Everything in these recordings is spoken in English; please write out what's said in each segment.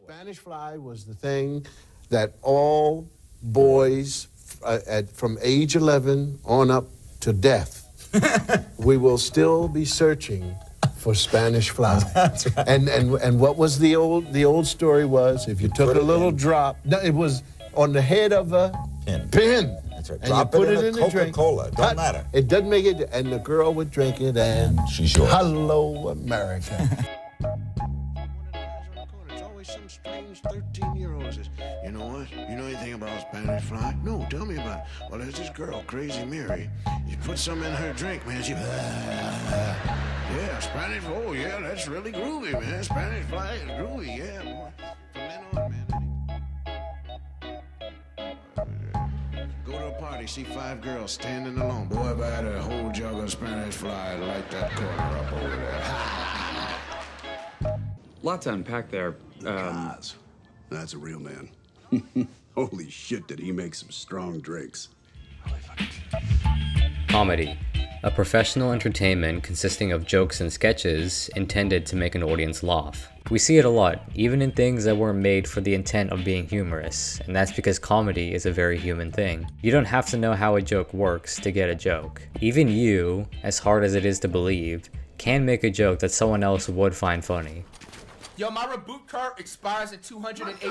Spanish fly was the thing that all boys from age 11 on up to death, we will still be searching for Spanish fly. That's right. And what was the old story was, if you took a little drop, no, it was on the head of a pin. That's right. And Drop you put it in the drink. Coca-Cola. Don't matter. It doesn't make it, and the girl would drink it, and she's yours. Hello, America. It's always some strange 13-year-old says, you know what? You know anything about Spanish fly? No, tell me about it. Well, there's this girl, Crazy Mary. You put some in her drink, man. She, yeah, Spanish, oh, yeah, that's really groovy, man. Spanish fly is groovy, yeah, boy. From then on, man. Go to a party, see 5 girls standing alone. Boy, if I had a whole jug of Spanish fly, I'd light that corner up over there. Lot to unpack there. Cos. That's a real man. Holy shit, did he make some strong drinks. Comedy, a professional entertainment consisting of jokes and sketches intended to make an audience laugh. We see it a lot, even in things that weren't made for the intent of being humorous, and that's because comedy is a very human thing. You don't have to know how a joke works to get a joke. Even you, as hard as it is to believe, can make a joke that someone else would find funny. Yo, my reboot card expires at 208.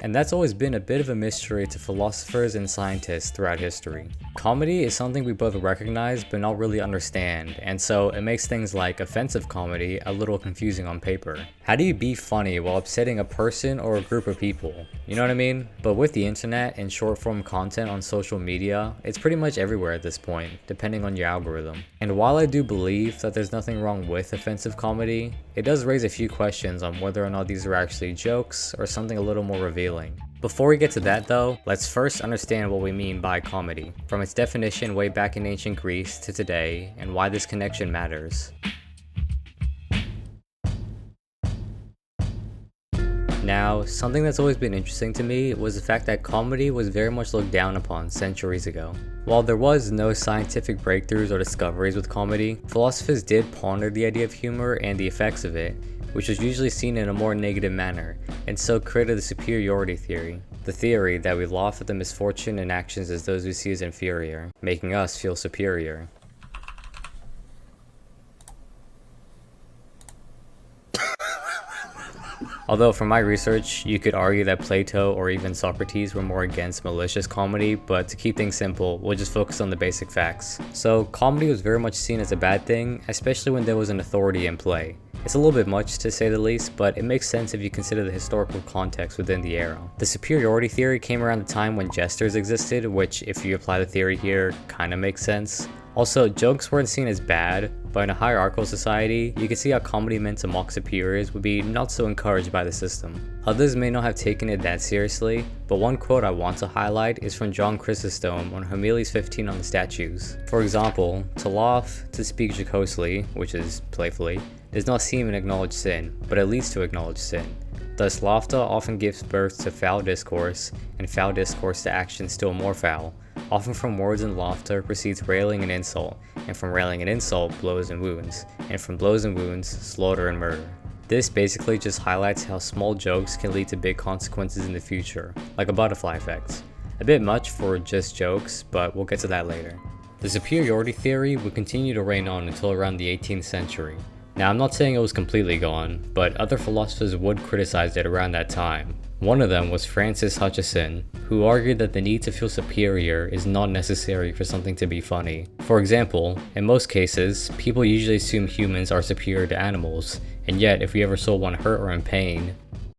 And that's always been a bit of a mystery to philosophers and scientists throughout history. Comedy is something we both recognize but not really understand, and so it makes things like offensive comedy a little confusing on paper. How do you be funny while upsetting a person or a group of people? You know what I mean? But with the internet and short form content on social media, it's pretty much everywhere at this point, depending on your algorithm. And while I do believe that there's nothing wrong with offensive comedy, it does raise a few questions on whether or not these are actually jokes or something a little more revealing. Before we get to that though, let's first understand what we mean by comedy, from its definition way back in ancient Greece to today, and why this connection matters. Now, something that's always been interesting to me was the fact that comedy was very much looked down upon centuries ago. While there was no scientific breakthroughs or discoveries with comedy, philosophers did ponder the idea of humor and the effects of it, which was usually seen in a more negative manner, and so created the superiority theory. The theory that we laugh at the misfortune and actions as those we see as inferior, making us feel superior. Although from my research, you could argue that Plato or even Socrates were more against malicious comedy, but to keep things simple, we'll just focus on the basic facts. So comedy was very much seen as a bad thing, especially when there was an authority in play. It's a little bit much to say the least, but it makes sense if you consider the historical context within the era. The superiority theory came around the time when jesters existed, which if you apply the theory here, kinda makes sense. Also, jokes weren't seen as bad, but in a hierarchical society, you can see how comedy meant to mock superiors would be not so encouraged by the system. Others may not have taken it that seriously, but one quote I want to highlight is from John Chrysostom on Homilies 15 on the statues. For example, to laugh, to speak jocosely, which is playfully, does not seem an acknowledged sin, but it leads to acknowledged sin. Thus, laughter often gives birth to foul discourse, and foul discourse to action still more foul. Often from words and laughter proceeds railing and insult, and from railing and insult, blows and wounds, and from blows and wounds, slaughter and murder. This basically just highlights how small jokes can lead to big consequences in the future, like a butterfly effect. A bit much for just jokes, but we'll get to that later. The superiority theory would continue to reign on until around the 18th century. Now, I'm not saying it was completely gone, but other philosophers would criticize it around that time. One of them was Francis Hutcheson, who argued that the need to feel superior is not necessary for something to be funny. For example, in most cases, people usually assume humans are superior to animals, and yet if we ever saw one hurt or in pain,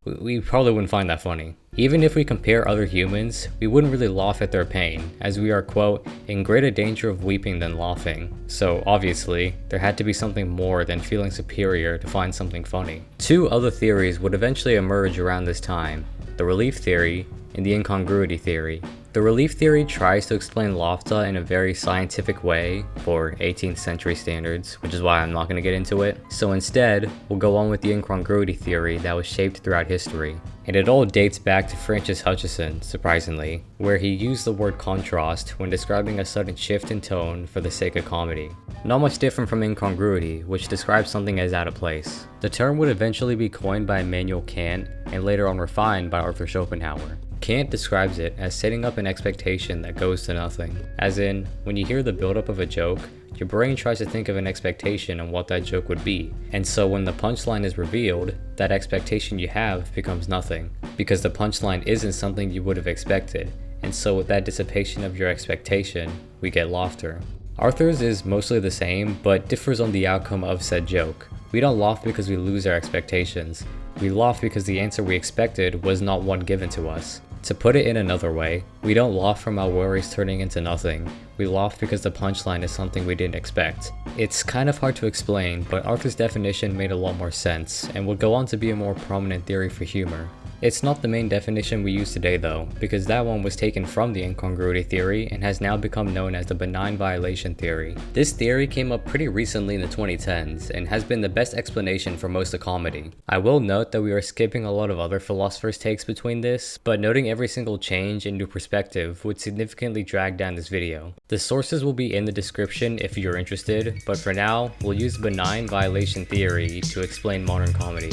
we probably wouldn't find that funny. Even if we compare other humans, we wouldn't really laugh at their pain, as we are, quote, in greater danger of weeping than laughing. So obviously, there had to be something more than feeling superior to find something funny. Two other theories would eventually emerge around this time, the relief theory and the incongruity theory. The relief theory tries to explain laughter in a very scientific way for 18th century standards, which is why I'm not going to get into it. So instead, we'll go on with the incongruity theory that was shaped throughout history. And it all dates back to Francis Hutcheson, surprisingly, where he used the word contrast when describing a sudden shift in tone for the sake of comedy. Not much different from incongruity, which describes something as out of place. The term would eventually be coined by Immanuel Kant and later on refined by Arthur Schopenhauer. Kant describes it as setting up an expectation that goes to nothing. As in, when you hear the buildup of a joke, your brain tries to think of an expectation on what that joke would be. And so when the punchline is revealed, that expectation you have becomes nothing, because the punchline isn't something you would have expected. And so with that dissipation of your expectation, we get laughter. Arthur's is mostly the same, but differs on the outcome of said joke. We don't laugh because we lose our expectations. We laugh because the answer we expected was not one given to us. To put it in another way, we don't laugh from our worries turning into nothing. We laugh because the punchline is something we didn't expect. It's kind of hard to explain, but Arthur's definition made a lot more sense, and would go on to be a more prominent theory for humor. It's not the main definition we use today though, because that one was taken from the incongruity theory and has now become known as the benign violation theory. This theory came up pretty recently in the 2010s and has been the best explanation for most of comedy. I will note that we are skipping a lot of other philosophers' takes between this, but noting every single change and new perspective would significantly drag down this video. The sources will be in the description if you're interested, but for now, we'll use the benign violation theory to explain modern comedy.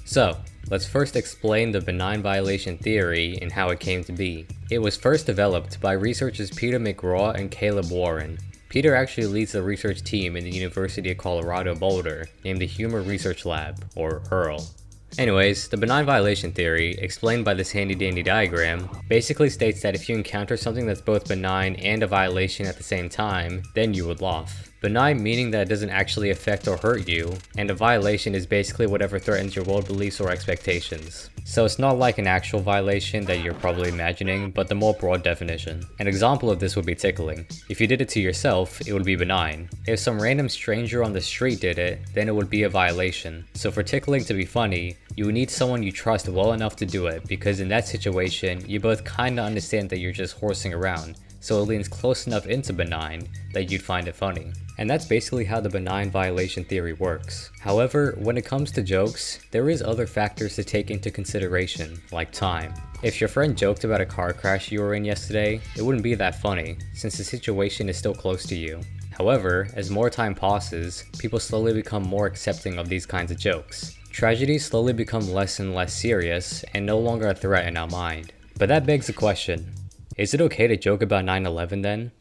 So, let's first explain the benign violation theory and how it came to be. It was first developed by researchers Peter McGraw and Caleb Warren. Peter actually leads the research team in the University of Colorado Boulder, named the Humor Research Lab, or HURL. Anyways, the benign violation theory, explained by this handy dandy diagram, basically states that if you encounter something that's both benign and a violation at the same time, then you would laugh. Benign meaning that it doesn't actually affect or hurt you, and a violation is basically whatever threatens your world beliefs or expectations. So it's not like an actual violation that you're probably imagining, but the more broad definition. An example of this would be tickling. If you did it to yourself, it would be benign. If some random stranger on the street did it, then it would be a violation. So for tickling to be funny, you would need someone you trust well enough to do it, because in that situation, you both kinda understand that you're just horsing around. So it leans close enough into benign that you'd find it funny. And that's basically how the benign violation theory works. However, when it comes to jokes, there is other factors to take into consideration, like time. If your friend joked about a car crash you were in yesterday, it wouldn't be that funny, since the situation is still close to you. However, as more time passes, people slowly become more accepting of these kinds of jokes. Tragedies slowly become less and less serious, and no longer a threat in our mind. But that begs the question, is it okay to joke about 9/11 then?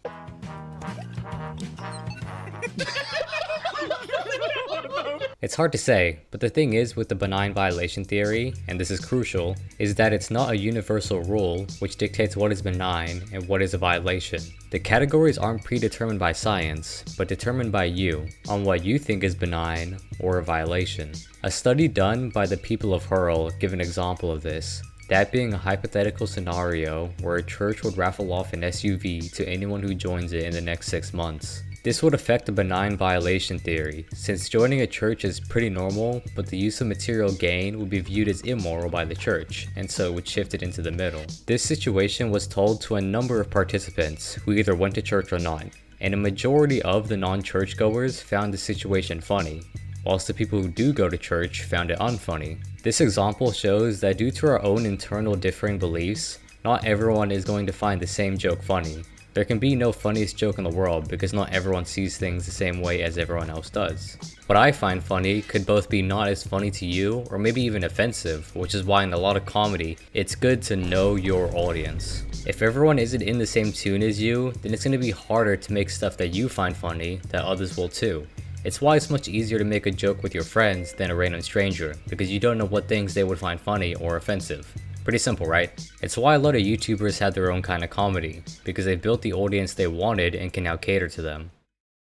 It's hard to say, but the thing is with the benign violation theory, and this is crucial, is that it's not a universal rule which dictates what is benign and what is a violation. The categories aren't predetermined by science, but determined by you, on what you think is benign or a violation. A study done by the people of HURL give an example of this. That being a hypothetical scenario where a church would raffle off an SUV to anyone who joins it in the next 6 months. This would affect the benign violation theory, since joining a church is pretty normal, but the use of material gain would be viewed as immoral by the church, and so it would shift it into the middle. This situation was told to a number of participants who either went to church or not, and a majority of the non-churchgoers found the situation funny, whilst the people who do go to church found it unfunny. This example shows that due to our own internal differing beliefs, not everyone is going to find the same joke funny. There can be no funniest joke in the world because not everyone sees things the same way as everyone else does. What I find funny could both be not as funny to you or maybe even offensive, which is why in a lot of comedy, it's good to know your audience. If everyone isn't in the same tune as you, then it's going to be harder to make stuff that you find funny that others will too. It's why it's much easier to make a joke with your friends than a random stranger, because you don't know what things they would find funny or offensive. Pretty simple, right? It's why a lot of YouTubers have their own kind of comedy, because they've built the audience they wanted and can now cater to them.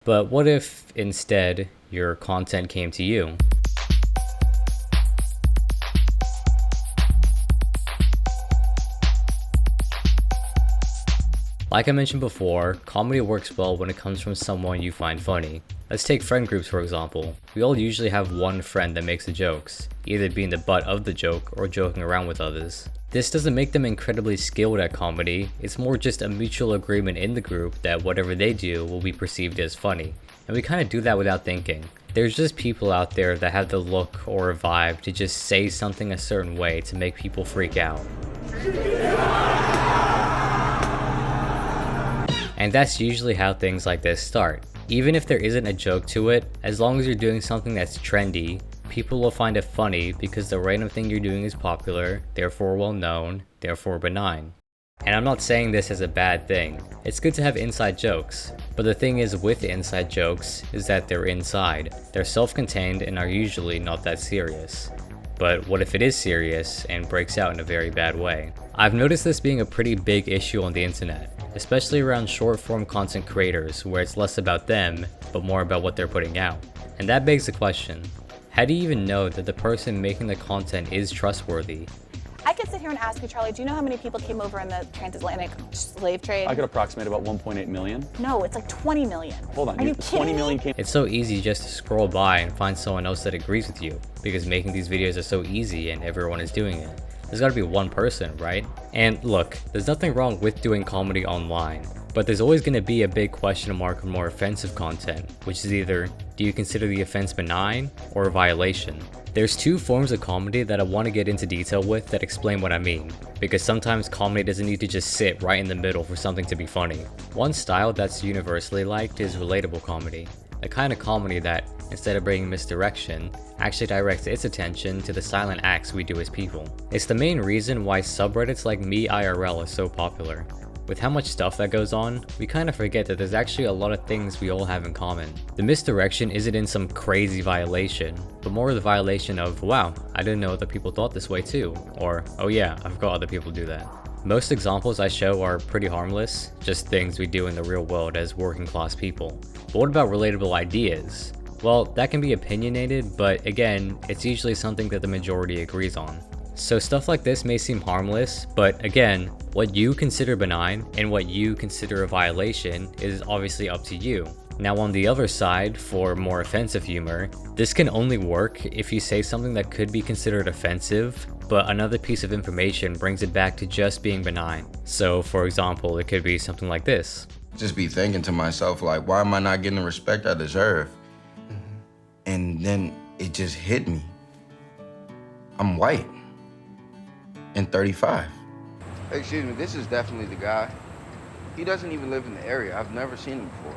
But what if, instead, your content came to you? Like I mentioned before, comedy works well when it comes from someone you find funny. Let's take friend groups for example. We all usually have one friend that makes the jokes, either being the butt of the joke or joking around with others. This doesn't make them incredibly skilled at comedy, it's more just a mutual agreement in the group that whatever they do will be perceived as funny, and we kind of do that without thinking. There's just people out there that have the look or a vibe to just say something a certain way to make people freak out. And that's usually how things like this start. Even if there isn't a joke to it, as long as you're doing something that's trendy, people will find it funny because the random thing you're doing is popular, therefore well known, therefore benign. And I'm not saying this as a bad thing. It's good to have inside jokes, but the thing is with inside jokes is that they're inside. They're self-contained and are usually not that serious. But what if it is serious and breaks out in a very bad way? I've noticed this being a pretty big issue on the internet, especially around short form content creators where it's less about them, but more about what they're putting out. And that begs the question, how do you even know that the person making the content is trustworthy? I could sit here and ask you, Charlie, do you know how many people came over in the transatlantic slave trade? I could approximate about 1.8 million. No, it's like 20 million. Hold on, Are you 20 kidding million me? came. It's so easy just to scroll by and find someone else that agrees with you, because making these videos are so easy and everyone is doing it. There's gotta be one person, right? And look, there's nothing wrong with doing comedy online, but there's always gonna be a big question mark of more offensive content, which is either, do you consider the offense benign or a violation? There's two forms of comedy that I want to get into detail with that explain what I mean, because sometimes comedy doesn't need to just sit right in the middle for something to be funny. One style that's universally liked is relatable comedy, the kind of comedy that, instead of bringing misdirection, actually directs its attention to the silent acts we do as people. It's the main reason why subreddits like Me IRL are so popular. With how much stuff that goes on, we kind of forget that there's actually a lot of things we all have in common. The misdirection isn't in some crazy violation, but more the violation of, wow, I didn't know other people thought this way too, or, oh yeah, I forgot other people do that. Most examples I show are pretty harmless, just things we do in the real world as working class people. But what about relatable ideas? Well, that can be opinionated, but again, it's usually something that the majority agrees on. So stuff like this may seem harmless, but again, what you consider benign and what you consider a violation is obviously up to you. Now on the other side, for more offensive humor, this can only work if you say something that could be considered offensive, but another piece of information brings it back to just being benign. So for example, it could be something like this. Just be thinking to myself, like, why am I not getting the respect I deserve? And then it just hit me. I'm white and 35. Hey, excuse me, this is definitely the guy. He doesn't even live in the area. I've never seen him before.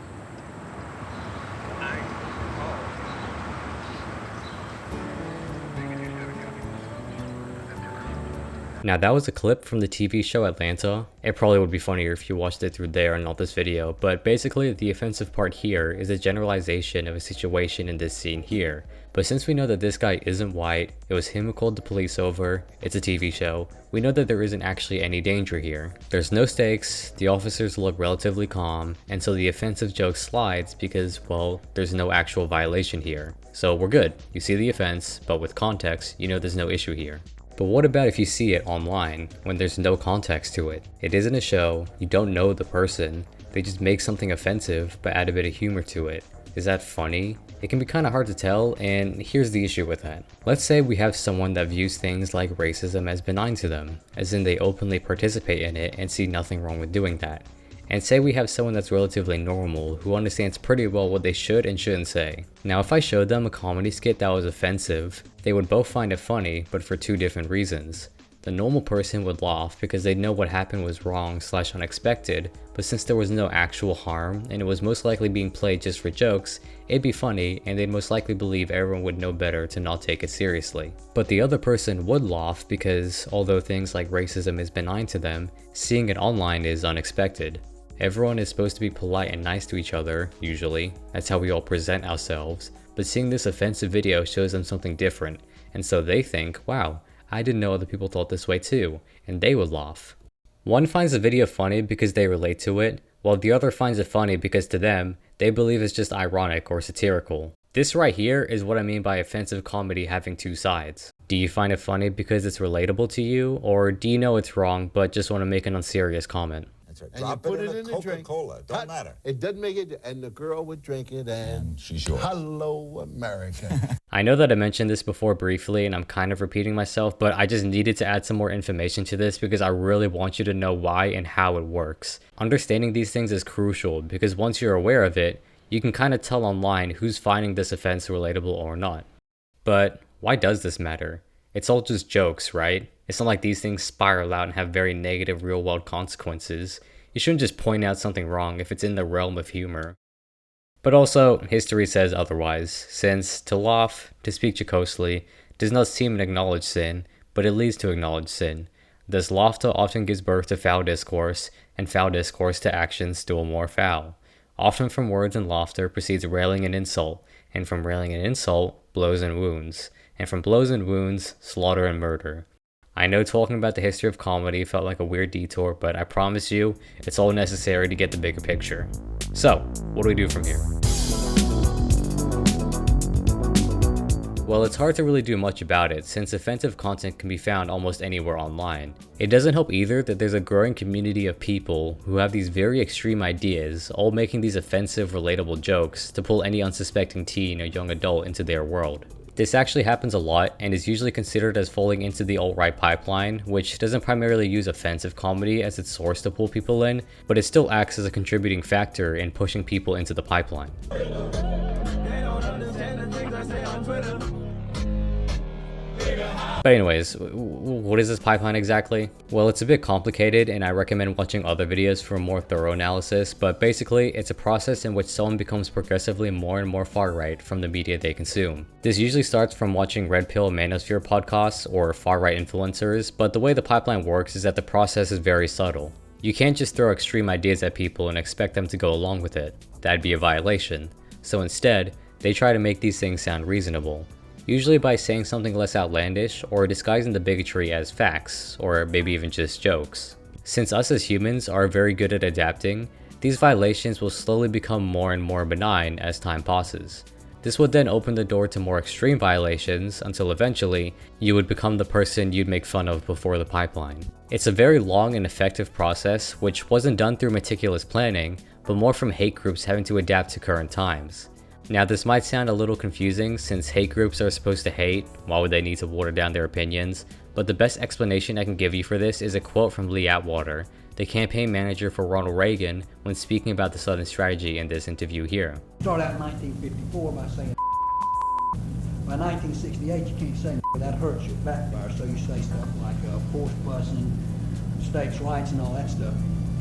Now that was a clip from the TV show Atlanta. It probably would be funnier if you watched it through there and not this video, but basically the offensive part here is a generalization of a situation in this scene here. But since we know that this guy isn't white, it was him who called the police over, it's a TV show, we know that there isn't actually any danger here. There's no stakes, the officers look relatively calm, and so the offensive joke slides because, well, there's no actual violation here. So we're good, you see the offense, but with context, you know there's no issue here. But what about if you see it online, when there's no context to it? It isn't a show, you don't know the person, they just make something offensive but add a bit of humor to it. Is that funny? It can be kind of hard to tell, and here's the issue with that. Let's say we have someone that views things like racism as benign to them, as in they openly participate in it and see nothing wrong with doing that. And say we have someone that's relatively normal who understands pretty well what they should and shouldn't say. Now if I showed them a comedy skit that was offensive, they would both find it funny, but for two different reasons. The normal person would laugh because they know what happened was wrong / unexpected, but since there was no actual harm and it was most likely being played just for jokes, it'd be funny and they'd most likely believe everyone would know better to not take it seriously. But the other person would laugh because although things like racism is benign to them, seeing it online is unexpected. Everyone is supposed to be polite and nice to each other, usually. That's how we all present ourselves. But seeing this offensive video shows them something different. And so they think, wow, I didn't know other people thought this way too. And they would laugh. One finds the video funny because they relate to it, while the other finds it funny because to them, they believe it's just ironic or satirical. This right here is what I mean by offensive comedy having two sides. Do you find it funny because it's relatable to you, or do you know it's wrong but just want to make an unserious comment? answer. And you Drop put it in the a drink. Coca-Cola. Don't matter. It doesn't make it, and the girl would drink it, and she's yours. Hello, America. I know that I mentioned this before briefly and I'm kind of repeating myself, but I just needed to add some more information to this because I really want you to know why and how it works. Understanding these things is crucial because once you're aware of it, you can kind of tell online who's finding this offense relatable or not. But why does this matter? It's all just jokes, right? It's not like these things spiral out and have very negative real-world consequences. You shouldn't just point out something wrong if it's in the realm of humor. But also, history says otherwise, since to laugh, to speak jocosely, does not seem an acknowledged sin, but it leads to acknowledged sin. Thus, laughter often gives birth to foul discourse, and foul discourse to actions still more foul. Often from words and laughter proceeds railing and insult, and from railing and insult, blows and wounds, and from blows and wounds, slaughter and murder. I know talking about the history of comedy felt like a weird detour, but I promise you, it's all necessary to get the bigger picture. So, what do we do from here? Well, it's hard to really do much about it, since offensive content can be found almost anywhere online. It doesn't help either that there's a growing community of people who have these very extreme ideas, all making these offensive, relatable jokes to pull any unsuspecting teen or young adult into their world. This actually happens a lot and is usually considered as falling into the alt-right pipeline, which doesn't primarily use offensive comedy as its source to pull people in, but it still acts as a contributing factor in pushing people into the pipeline. But anyways, what is this pipeline exactly? Well, it's a bit complicated and I recommend watching other videos for a more thorough analysis, but basically it's a process in which someone becomes progressively more and more far-right from the media they consume. This usually starts from watching Red Pill Manosphere podcasts or far-right influencers, but the way the pipeline works is that the process is very subtle. You can't just throw extreme ideas at people and expect them to go along with it. That'd be a violation. So instead, they try to make these things sound reasonable. Usually by saying something less outlandish or disguising the bigotry as facts, or maybe even just jokes. Since us as humans are very good at adapting, these violations will slowly become more and more benign as time passes. This would then open the door to more extreme violations until eventually you would become the person you'd make fun of before the pipeline. It's a very long and effective process which wasn't done through meticulous planning, but more from hate groups having to adapt to current times. Now this might sound a little confusing since hate groups are supposed to hate, why would they need to water down their opinions? But the best explanation I can give you for this is a quote from Lee Atwater, the campaign manager for Ronald Reagan, when speaking about the Southern strategy in this interview here. Start out in 1954 by saying by 1968 you can't say that hurts you, backfire, so you say stuff like force busing, states' rights and all that stuff.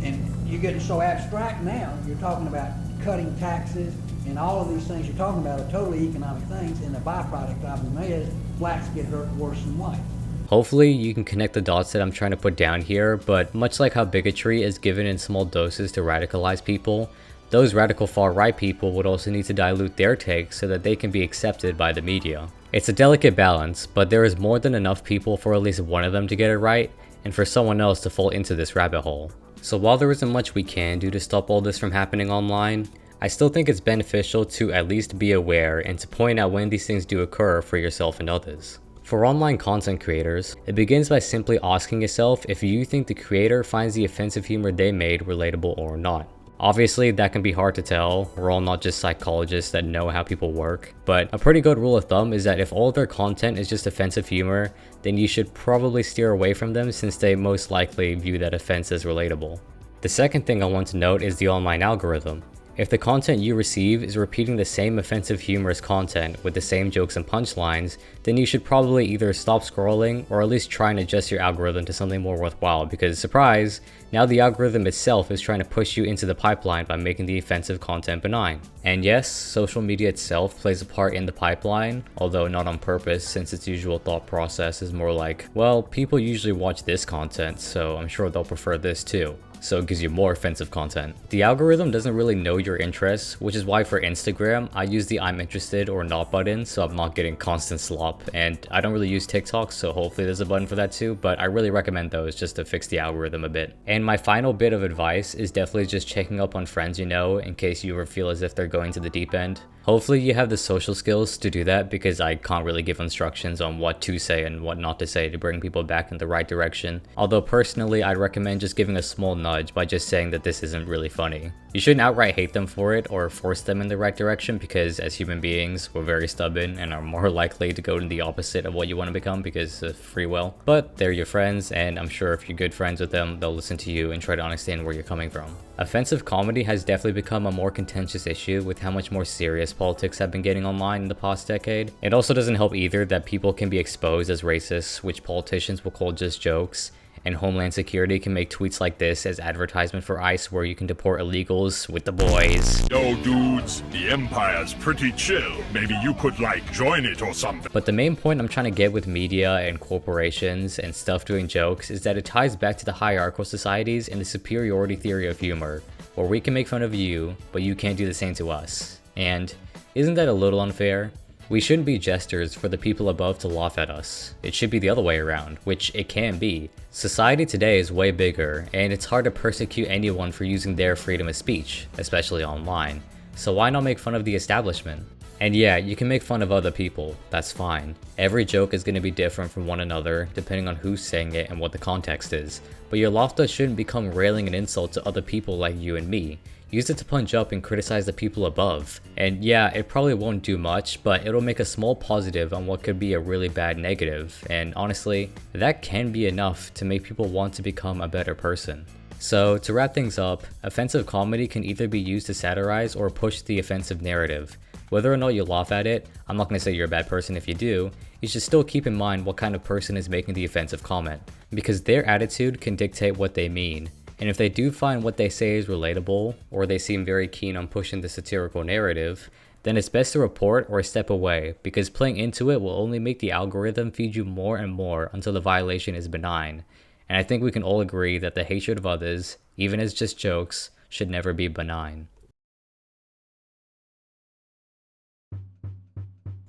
And you're getting so abstract now, you're talking about cutting taxes, and all of these things you're talking about are totally economic things, and the byproduct of them is blacks get hurt worse than white. Hopefully you can connect the dots that I'm trying to put down here, but much like how bigotry is given in small doses to radicalize people, those radical far-right people would also need to dilute their takes so that they can be accepted by the media. It's a delicate balance, but there is more than enough people for at least one of them to get it right, and for someone else to fall into this rabbit hole. So while there isn't much we can do to stop all this from happening online, I still think it's beneficial to at least be aware and to point out when these things do occur for yourself and others. For online content creators, it begins by simply asking yourself if you think the creator finds the offensive humor they made relatable or not. Obviously, that can be hard to tell, we're all not just psychologists that know how people work, but a pretty good rule of thumb is that if all their content is just offensive humor, then you should probably steer away from them since they most likely view that offense as relatable. The second thing I want to note is the online algorithm. If the content you receive is repeating the same offensive humorous content with the same jokes and punchlines, then you should probably either stop scrolling or at least try and adjust your algorithm to something more worthwhile because, surprise, now the algorithm itself is trying to push you into the pipeline by making the offensive content benign. And yes, social media itself plays a part in the pipeline, although not on purpose since its usual thought process is more like, well, people usually watch this content, so I'm sure they'll prefer this too. So it gives you more offensive content. The algorithm doesn't really know your interests, which is why for Instagram, I use the I'm interested or not button so I'm not getting constant slop, and I don't really use TikTok, so hopefully there's a button for that too, but I really recommend those just to fix the algorithm a bit. And my final bit of advice is definitely just checking up on friends you know in case you ever feel as if they're going to the deep end. Hopefully you have the social skills to do that because I can't really give instructions on what to say and what not to say to bring people back in the right direction. Although personally, I'd recommend just giving a small nudge judge by just saying that this isn't really funny. You shouldn't outright hate them for it or force them in the right direction, because as human beings, we're very stubborn and are more likely to go in the opposite of what you want to become because of free will. But they're your friends, and I'm sure if you're good friends with them, they'll listen to you and try to understand where you're coming from. Offensive comedy has definitely become a more contentious issue with how much more serious politics have been getting online in the past decade. It also doesn't help either that people can be exposed as racists, which politicians will call just jokes, and Homeland Security can make tweets like this as advertisement for ICE where you can deport illegals with the boys. Yo dudes, the Empire's pretty chill. Maybe you could like join it or something. But the main point I'm trying to get with media and corporations and stuff doing jokes is that it ties back to the hierarchical societies and the superiority theory of humor, where we can make fun of you, but you can't do the same to us. And isn't that a little unfair? We shouldn't be jesters for the people above to laugh at us. It should be the other way around, which it can be. Society today is way bigger, and it's hard to persecute anyone for using their freedom of speech, especially online. So why not make fun of the establishment? And yeah, you can make fun of other people, that's fine. Every joke is going to be different from one another, depending on who's saying it and what the context is. But your laughter shouldn't become railing and insult to other people like you and me. Use it to punch up and criticize the people above. And yeah, it probably won't do much, but it'll make a small positive on what could be a really bad negative. And honestly, that can be enough to make people want to become a better person. So to wrap things up, offensive comedy can either be used to satirize or push the offensive narrative. Whether or not you laugh at it, I'm not going to say you're a bad person if you do, you should still keep in mind what kind of person is making the offensive comment, because their attitude can dictate what they mean. And if they do find what they say is relatable, or they seem very keen on pushing the satirical narrative, then it's best to report or step away, because playing into it will only make the algorithm feed you more and more until the violation is benign. And I think we can all agree that the hatred of others, even as just jokes, should never be benign.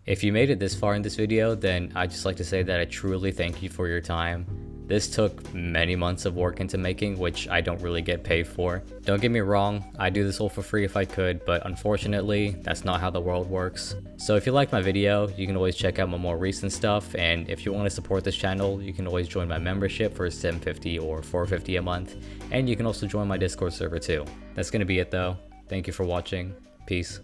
If you made it this far in this video, then I'd just like to say that I truly thank you for your time. This took many months of work into making, which I don't really get paid for. Don't get me wrong, I'd do this all for free if I could, but unfortunately, that's not how the world works. So if you like my video, you can always check out my more recent stuff, and if you want to support this channel, you can always join my membership for $7.50 or $4.50 a month, and you can also join my Discord server too. That's gonna be it though. Thank you for watching. Peace.